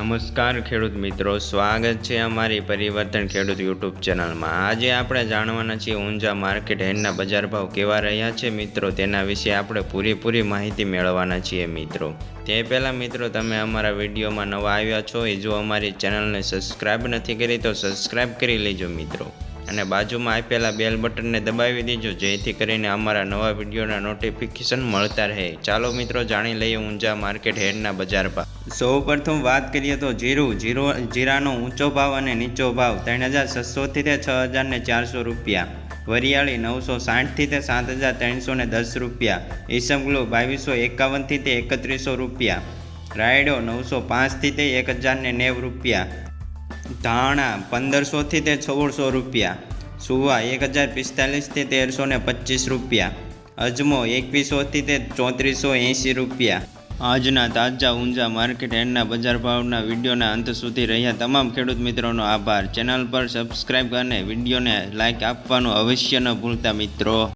નમસ્કાર ખેડૂત મિત્રો, સ્વાગત છે અમારી પરિવર્તન ખેડૂત યુટ્યુબ ચેનલમાં। આજે આપણે જાણવાના છીએ ઊંઝા માર્કેટ હેડના બજાર ભાવ કેવા રહ્યા છે મિત્રો, તેના વિશે આપણે પૂરી માહિતી મેળવવાના છીએ મિત્રો। તે પહેલાં મિત્રો, તમે અમારા વિડીયોમાં નવા આવ્યા છો એ જો અમારી ચેનલને સબસ્ક્રાઈબ નથી કરી તો સબસ્ક્રાઈબ કરી લેજો મિત્રો, અને બાજુમાં આપેલા બેલ બટનને દબાવી દેજો જેથી કરીને અમારા નવા વિડીયોના નોટિફિકેશન મળતા રહે। ચાલો મિત્રો, જાણી લઈએ ઊંઝા માર્કેટ હેડના બજાર ભાવ। સૌપ્રથમ વાત કરીએ તો જીરાનો ઊંચો ભાવ અને નીચો ભાવ 3600 થી 6400 રૂપિયા, વરિયાળી 960 થી 7310 રૂપિયા, ઈસબગુલ 2251 થી 3100 રૂપિયા, રાયડો 905 થી 1090 રૂપિયા, ધાણા 1500 થી 1600 રૂપિયા, સુવા 1045 થી 1325 રૂપિયા, અજમો 2100 થી 3480 રૂપિયા। આજના તાજા ઊંઝા માર્કેટ હેડના બજાર ભાવના વિડીયોના અંત સુધી રહ્યા તમામ ખેડૂત મિત્રોનો આભાર। ચેનલ પર સબસ્ક્રાઈબ અને વિડીયોને લાઇક આપવાનું અવશ્ય ન ભૂલતા મિત્રો।